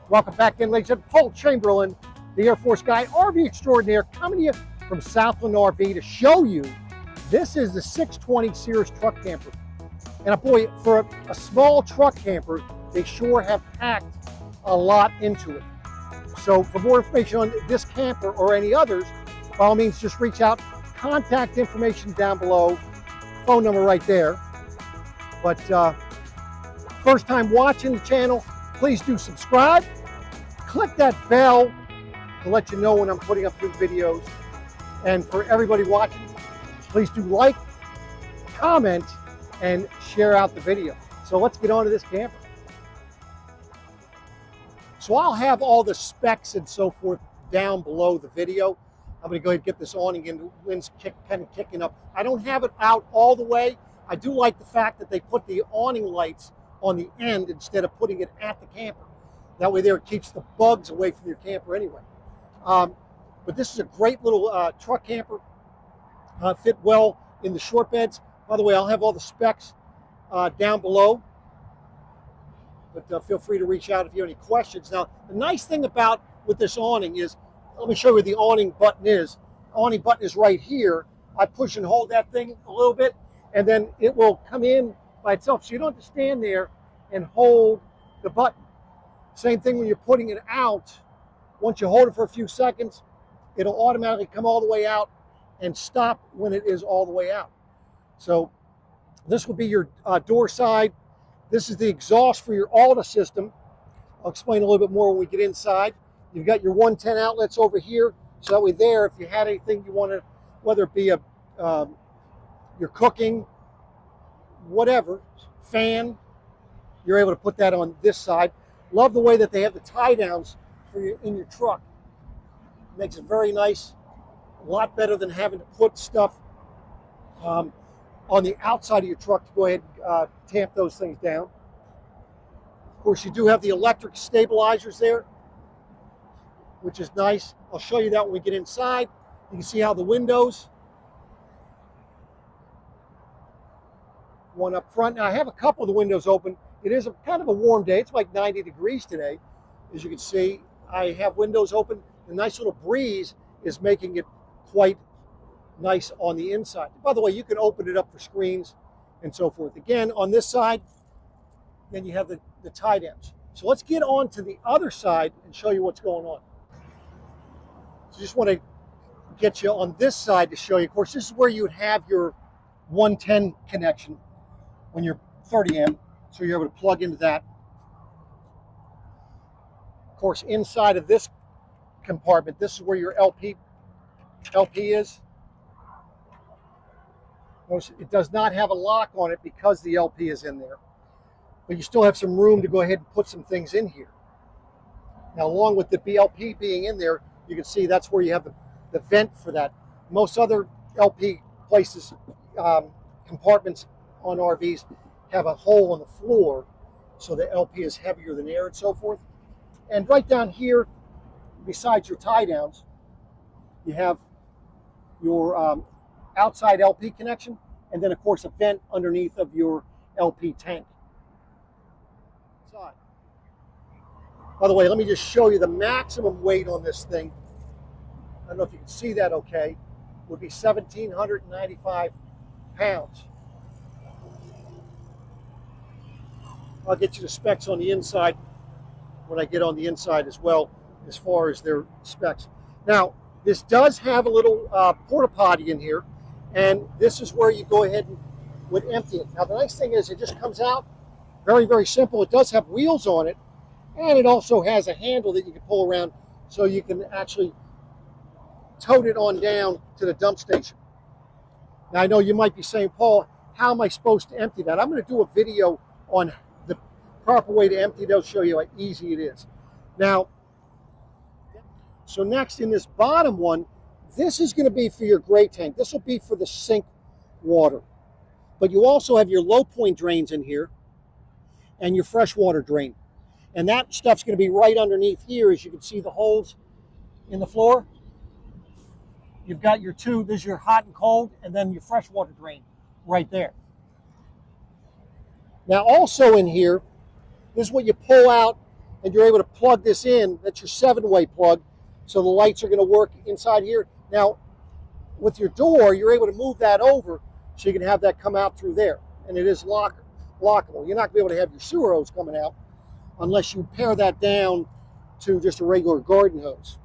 Welcome back in, ladies and gentlemen. Paul Chamberlain, the Air Force guy, RV extraordinaire, coming to you from Southland RV to show you this is the 620 Sears truck camper. And boy, for a small truck camper, they sure have packed a lot into it. So for more information on this camper or any others, by all means, just reach out. Contact information down below, phone number right there. But first time watching the channel, please do subscribe. Click that bell to let you know when I'm putting up new videos. And for everybody watching, please do like, comment, and share out the video. So let's get on to this camper. So I'll have all the specs and so forth down below the video. I'm going to go ahead and get this awning in. The wind's kind of kicking up. I don't have it out all the way. I do like the fact that they put the awning lights on the end instead of putting it at the camper. That way there it keeps the bugs away from your camper anyway. But this is a great little truck camper. Fit well in the short beds. By the way, I'll have all the specs down below. But feel free to reach out if you have any questions. Now, the nice thing about with this awning is, let me show you where the awning button is. The awning button is right here. I push and hold that thing a little bit, and then it will come in by itself. So you don't have to stand there and hold the button. Same thing when you're putting it out. Once you hold it for a few seconds, it'll automatically come all the way out and stop when it is all the way out. So this will be your door side. This is the exhaust for your ALTA system. I'll explain a little bit more when we get inside. You've got your 110 outlets over here. So that way there, if you had anything you want to, whether it be your cooking, whatever, fan, you're able to put that on this side. Love the way that they have the tie downs for in your truck. Makes it very nice. A lot better than having to put stuff on the outside of your truck to go ahead and tamp those things down. Of course, you do have the electric stabilizers there, which is nice. I'll show you that when we get inside. You can see how the windows, one up front. Now I have a couple of the windows open. It is kind of a warm day. It's like 90 degrees today. As you can see, I have windows open. The nice little breeze is making it quite nice on the inside. By the way, you can open it up for screens and so forth. Again, on this side, then you have the tie downs. So let's get on to the other side and show you what's going on. So just want to get you on this side to show you. Of course, this is where you would have your 110 connection when you're 30 amp. So you're able to plug into that. Of course, inside of this compartment, this is where your LP is. Notice it does not have a lock on it because the LP is in there. But you still have some room to go ahead and put some things in here. Now, along with the BLP being in there, you can see that's where you have the vent for that. Most other LP places, compartments on RVs, have a hole on the floor, so the LP is heavier than air and so forth. And right down here, besides your tie downs, you have your outside LP connection, and then of course a vent underneath of your LP tank. By the way, let me just show you the maximum weight on this thing. I don't know if you can see that okay. Would be 1,795 pounds. I'll get you the specs on the inside when I get on the inside as well, as far as their specs. Now, this does have a little porta potty in here, and this is where you go ahead and would empty it. Now, the nice thing is it just comes out very, very simple. It does have wheels on it, and it also has a handle that you can pull around so you can actually tote it on down to the dump station. Now, I know you might be saying, Paul, how am I supposed to empty that? I'm going to do a video on the proper way to empty it. I'll show you how easy it is. Now, so next in this bottom one, this is going to be for your gray tank. This will be for the sink water. But you also have your low point drains in here and your freshwater drain. And that stuff's going to be right underneath here. As you can see the holes in the floor. You've got your two, this is your hot and cold, and then your freshwater drain right there. Now also in here, this is what you pull out and you're able to plug this in. That's your 7-way plug. So the lights are going to work inside here. Now, with your door, you're able to move that over so you can have that come out through there. And it is lockable. You're not going to be able to have your sewer hose coming out unless you pair that down to just a regular garden hose.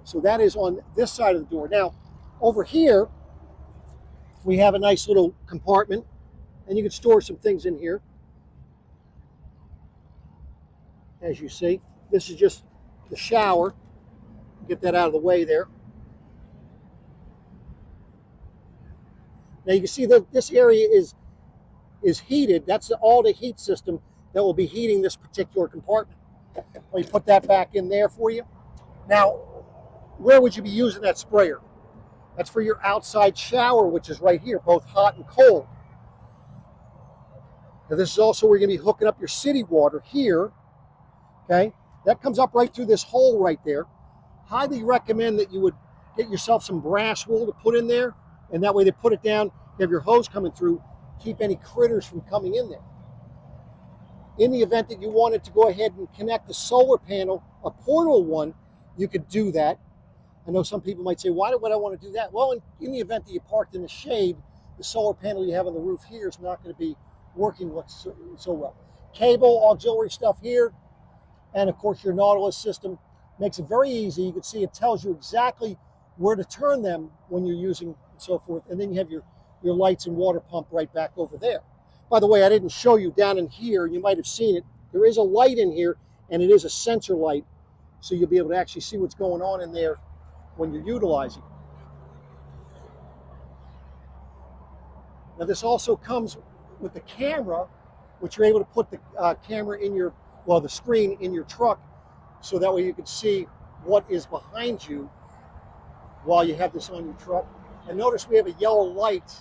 So that is on this side of the door. Now, over here, we have a nice little compartment, and you can store some things in here. As you see, this is just the shower. Get that out of the way there. Now you can see that this area is heated. That's all the heat system that will be heating this particular compartment. Let me put that back in there for you. Now, where would you be using that sprayer? That's for your outside shower, which is right here, both hot and cold. Now this is also where you're going to be hooking up your city water here. Okay, that comes up right through this hole right there. Highly recommend that you would get yourself some brass wool to put in there, and that way they put it down, you have your hose coming through, keep any critters from coming in there. In the event that you wanted to go ahead and connect the solar panel, a portable one, you could do that. I know some people might say, why would I want to do that? Well, in the event that you parked in the shade, the solar panel you have on the roof here is not going to be working so well. Cable, auxiliary stuff here, and of course your Nautilus system makes it very easy. You can see it tells you exactly where to turn them when you're using and so forth. And then you have your lights and water pump right back over there. By the way, I didn't show you down in here. You might have seen it. There is a light in here, and it is a sensor light. So you'll be able to actually see what's going on in there when you're utilizing it. Now this also comes with the camera, which you're able to put the camera in your, well, the screen in your truck, so that way you can see what is behind you while you have this on your truck. And notice we have a yellow light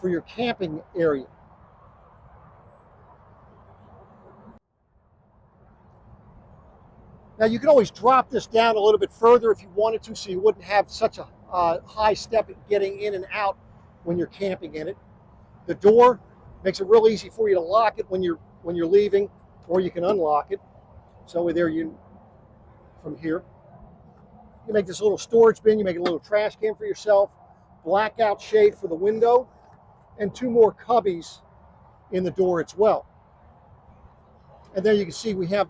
for your camping area. Now you can always drop this down a little bit further if you wanted to, so you wouldn't have such a high step getting in and out when you're camping in it. The door makes it real easy for you to lock it when you're leaving, or you can unlock it. So there you, from here, you make this little storage bin, you make a little trash can for yourself, blackout shade for the window, and 2 more cubbies in the door as well. And there you can see we have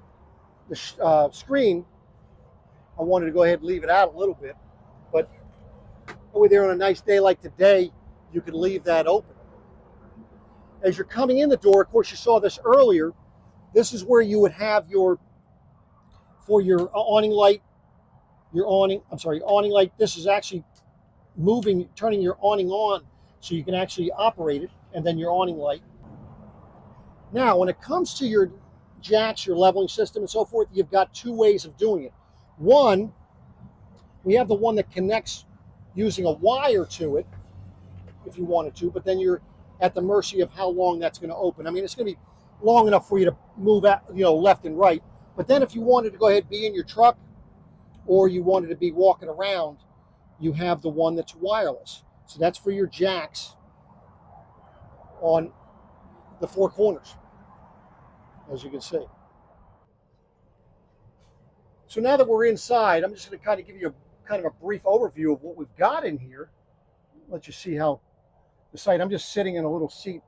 the screen. I wanted to go ahead and leave it out a little bit, but over there on a nice day like today, you can leave that open. As you're coming in the door, of course, you saw this earlier. This is where you would have for your awning light, awning light. This is actually moving, turning your awning on so you can actually operate it, and then your awning light. Now, when it comes to your jacks, your leveling system and so forth, you've got 2 ways of doing it. One, we have the one that connects using a wire to it if you wanted to, but then you're at the mercy of how long that's going to open. I mean, it's going to be long enough for you to move out, left and right. But then if you wanted to go ahead and be in your truck, or you wanted to be walking around, you have the one that's wireless. So that's for your jacks on the 4 corners, as you can see. So now that we're inside, I'm just going to kind of give you a brief overview of what we've got in here. Let you see how the site. I'm just sitting in a little seat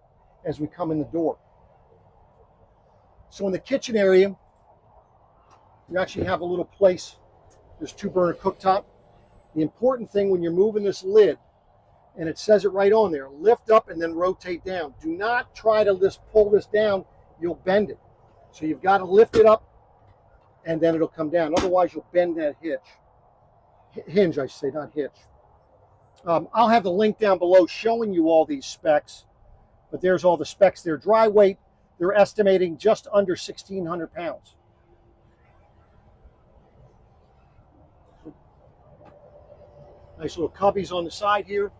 as we come in the door. So in the kitchen area, you actually have a little place. There's 2-burner cooktop. The important thing when you're moving this lid, and it says it right on there, lift up and then rotate down. Do not try to just pull this down. You'll bend it. So you've got to lift it up and then it'll come down. Otherwise you'll bend that hinge, I should say, not hitch. I'll have the link down below showing you all these specs, but there's all the specs there. Dry weight, they're estimating just under 1,600 pounds. Nice little cubbies on the side here.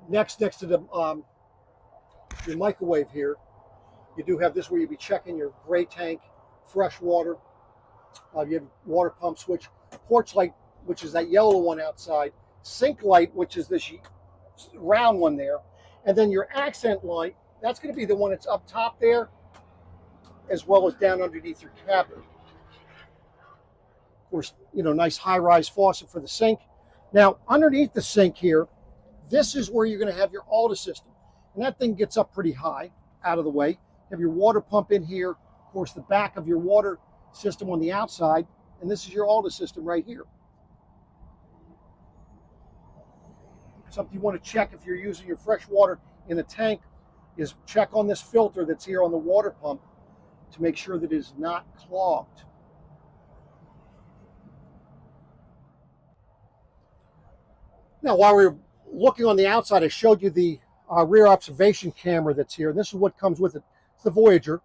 Next to the your microwave here, you do have this where you'll be checking your gray tank, fresh water. You have water pump switch, porch light, which is that yellow one outside, sink light, which is this round one there, and then your accent light, that's going to be the one that's up top there. as well as down underneath your cabinet. Of course, nice high-rise faucet for the sink. Now, underneath the sink here, this is where you're going to have your 𝚘𝚘 system. And that thing gets up pretty high, out of the way. You have your water pump in here, of course, the back of your water system on the outside, and this is your 𝚘𝚘 system right here. Something you want to check if you're using your fresh water in the tank is check on this filter that's here on the water pump to make sure that it is not clogged. Now, while we were looking on the outside, I showed you the rear observation camera that's here. This is what comes with it. It's the Voyager.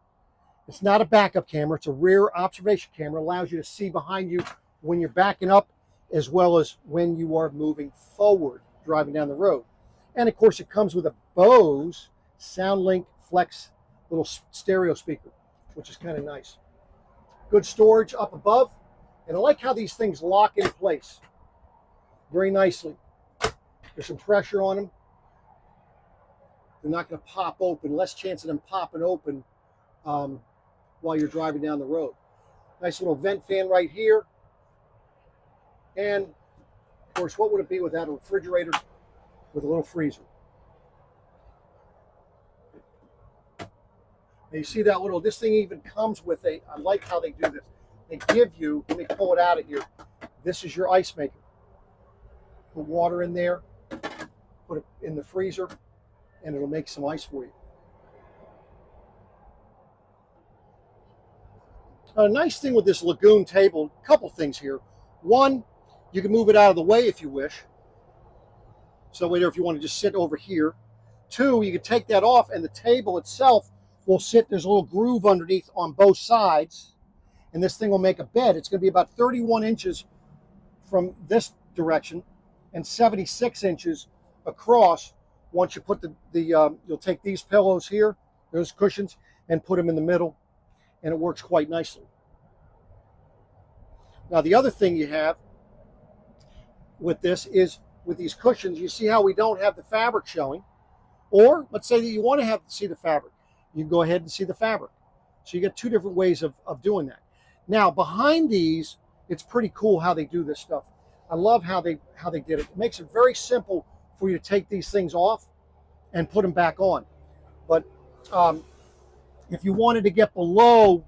It's not a backup camera. It's a rear observation camera. It allows you to see behind you when you're backing up as well as when you are moving forward, driving down the road. And of course, it comes with a Bose SoundLink Flex little stereo speaker, which is kind of nice. Good storage up above. And I like how these things lock in place very nicely. There's some pressure on them. They're not going to pop open. Less chance of them popping open while you're driving down the road. Nice little vent fan right here. And, of course, what would it be without a refrigerator with a little freezer? Now you see that little, this thing even comes with I like how they do this. They give you, let me pull it out of here. This is your ice maker. Put water in there, put it in the freezer, and it'll make some ice for you. A nice thing with this Lagoon table, a couple things here. One, you can move it out of the way if you wish. So later if you want to just sit over here. Two, you can take that off and the table itself will sit, there's a little groove underneath on both sides, and this thing will make a bed. It's going to be about 31 inches from this direction and 76 inches across. Once you put you'll take these pillows here, those cushions, and put them in the middle, and it works quite nicely. Now the other thing you have with this is with these cushions, you see how we don't have the fabric showing, or let's say that you want to see the fabric. You can go ahead and see the fabric. So you get two different ways of doing that. Now behind these, it's pretty cool how they do this stuff. I love how they did it. It makes it very simple for you to take these things off and put them back on. But if you wanted to get below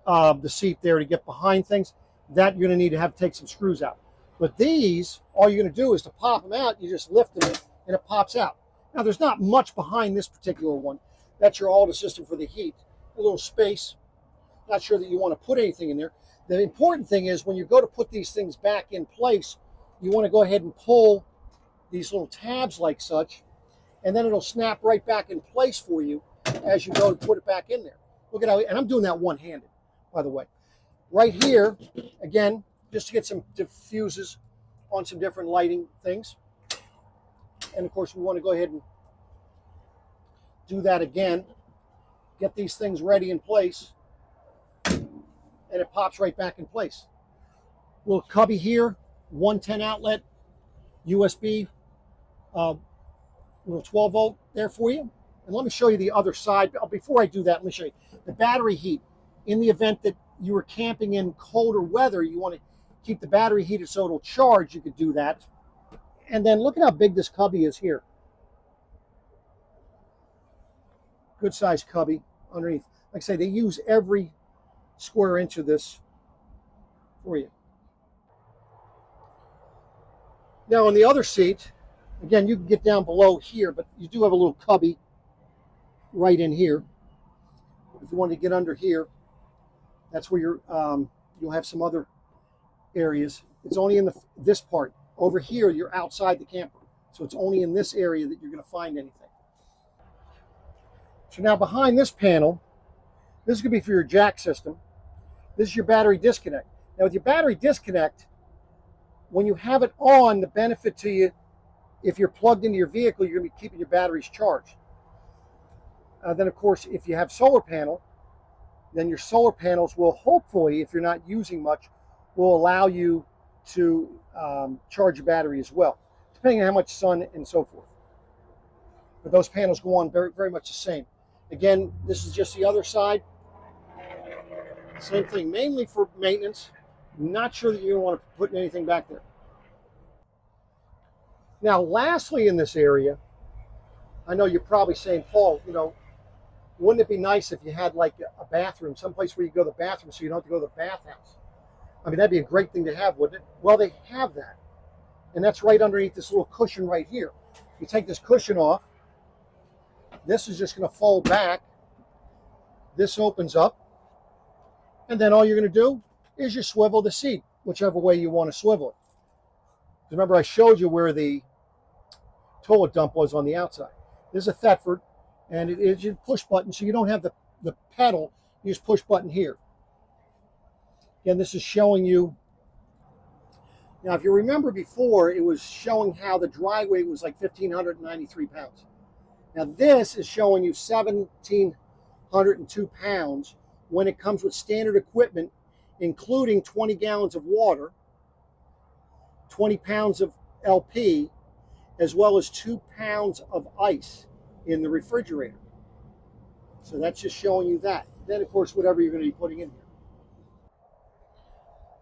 the seat there to get behind things, that you're going to need to take some screws out. But these, all you're going to do is to pop them out, you just lift them and it pops out. Now there's not much behind this particular one. That's your 𝚘𝚘 system for the heat. A little space. Not sure that you want to put anything in there. The important thing is when you go to put these things back in place, you want to go ahead and pull these little tabs like such, and then it'll snap right back in place for you as you go to put it back in there. Look at how, and I'm doing that one-handed, by the way. Right here, again, just to get some diffuses on some different lighting things. And of course, we want to go ahead and do that again. Get these things ready in place, and it pops right back in place. Little cubby here, 110 outlet, USB, little 12 volt there for you. And let me show you the other side. Before I do that, let me show you the battery heat. In the event that you were camping in colder weather, you want to keep the battery heated so it'll charge, you could do that. And then look at how big this cubby is here. Good size cubby underneath. Like I say, they use every square inch of this for you. Now on the other seat, again, you can get down below here, but you do have a little cubby right in here. If you want to get under here, that's where you'll have some other areas. It's only in this part. Over here, you're outside the camper. So it's only in this area that you're going to find anything. So now behind this panel, this is going to be for your jack system. This is your battery disconnect. Now with your battery disconnect, when you have it on, the benefit to you, if you're plugged into your vehicle, you're going to be keeping your batteries charged. Then of course, if you have solar panel, then your solar panels will hopefully, if you're not using much, will allow you to charge your battery as well, depending on how much sun and so forth. But those panels go on very, very much the same. Again, this is just the other side. Same thing, mainly for maintenance. Not sure that you want to put anything back there. Now, lastly in this area, I know you're probably saying, Paul, you know, wouldn't it be nice if you had like a bathroom, someplace where you go to the bathroom so you don't have to go to the bathhouse? I mean, that'd be a great thing to have, wouldn't it? Well, they have that. And that's right underneath this little cushion right here. You take this cushion off. This is just going to fold back. This opens up. And then all you're going to do is you swivel the seat, whichever way you want to swivel it. Remember, I showed you where the toilet dump was on the outside. This is a Thetford, and it is your push button, so you don't have the pedal. You just push button here. Again, this is showing you. Now, if you remember before, it was showing how the dry weight was like 1,593 pounds. Now, this is showing you 1,702 pounds when it comes with standard equipment, including 20 gallons of water, 20 pounds of LP, as well as 2 pounds of ice in the refrigerator. So that's just showing you that. Then, of course, whatever you're going to be putting in here.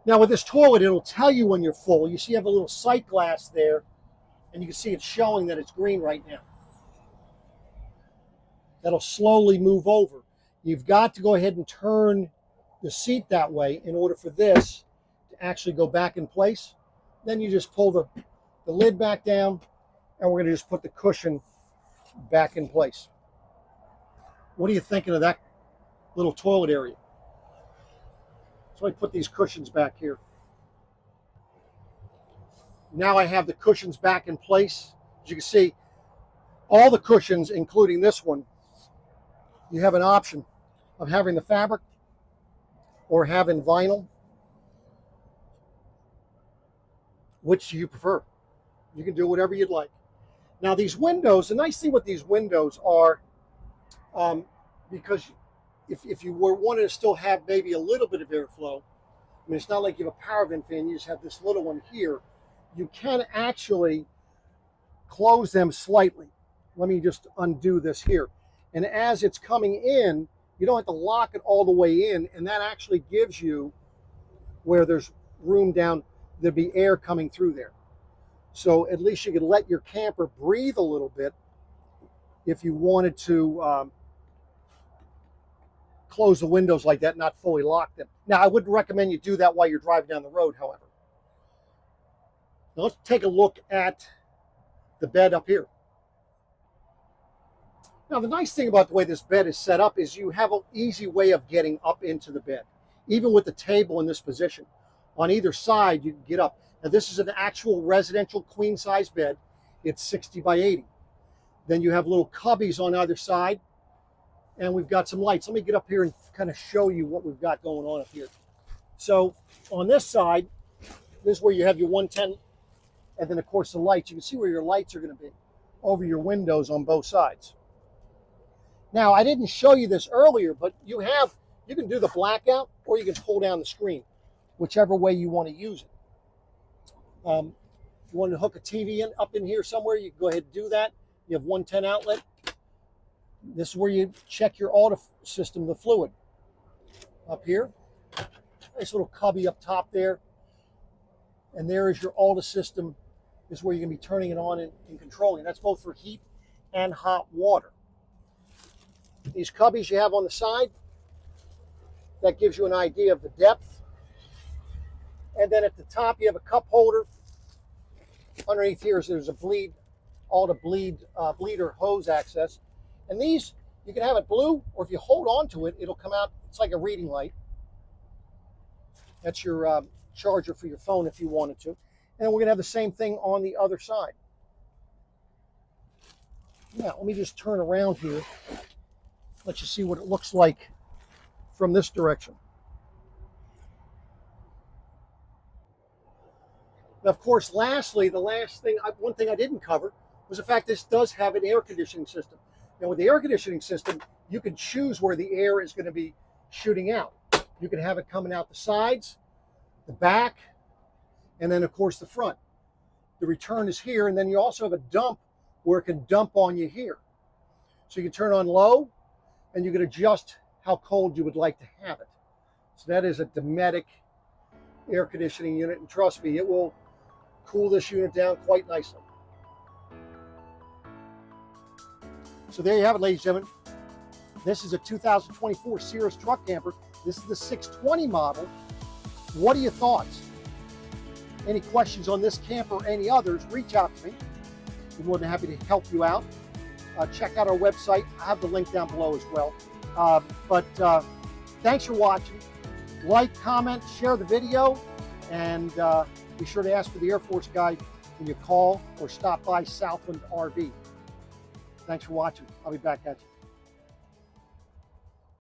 Now, with this toilet, it'll tell you when you're full. You see you have a little sight glass there, and you can see it's showing that it's green right now. That'll slowly move over. You've got to go ahead and turn the seat that way in order for this to actually go back in place. Then you just pull the lid back down, and we're going to just put the cushion back in place. What are you thinking of that little toilet area? So I put these cushions back here. Now I have the cushions back in place. As you can see, all the cushions, including this one, you have an option of having the fabric or having vinyl. Which do you prefer? You can do whatever you'd like. Now these windows, the nice thing with these windows are, because if you were wanting to still have maybe a little bit of airflow, I mean, it's not like you have a power vent fan, you just have this little one here. You can actually close them slightly. Let me just undo this here. And as it's coming in, you don't have to lock it all the way in, and that actually gives you where there's room down, there'd be air coming through there. So at least you could let your camper breathe a little bit if you wanted to close the windows like that, not fully lock them. Now, I wouldn't recommend you do that while you're driving down the road, however. Now, let's take a look at the bed up here. Now, the nice thing about the way this bed is set up is you have an easy way of getting up into the bed, even with the table in this position. On either side, you can get up. Now, this is an actual residential queen size bed. It's 60 by 80. Then you have little cubbies on either side, and we've got some lights. Let me get up here and kind of show you what we've got going on up here. So on this side, this is where you have your 110, and then of course the lights. You can see where your lights are going to be over your windows on both sides. Now, I didn't show you this earlier, but you can do the blackout, or you can pull down the screen, whichever way you want to use it. If you want to hook a TV up in here somewhere, you can go ahead and do that. You have 110 outlet. This is where you check your auto system, the fluid. Up here, nice little cubby up top there. And there is your auto system. This is where you're going to be turning it on and controlling. That's both for heat and hot water. These cubbies you have on the side, that gives you an idea of the depth. And then at the top, you have a cup holder. Underneath here, there's a bleeder hose access. And these, you can have it blue, or if you hold on to it, it'll come out. It's like a reading light. That's your charger for your phone if you wanted to. And we're going to have the same thing on the other side. Now, let me just turn around here. Let you see what it looks like from this direction. Now, of course, lastly, one thing I didn't cover was the fact this does have an air conditioning system. Now, with the air conditioning system, you can choose where the air is going to be shooting out. You can have it coming out the sides, the back, and then, of course, the front. The return is here, and then you also have a dump where it can dump on you here. So you can turn on low, and you can adjust how cold you would like to have it. So that is a Dometic air conditioning unit, and trust me, it will cool this unit down quite nicely. So there you have it, ladies and gentlemen. This is a 2024 Cirrus truck camper. This is the 620 model. What are your thoughts? Any questions on this camper or any others, reach out to me. We're more than happy to help you out. Check out our website. I have the link down below as well. Thanks for watching. Like, comment, share the video, and be sure to ask for the Air Force guy when you call or stop by Southland RV. Thanks for watching. I'll be back at you.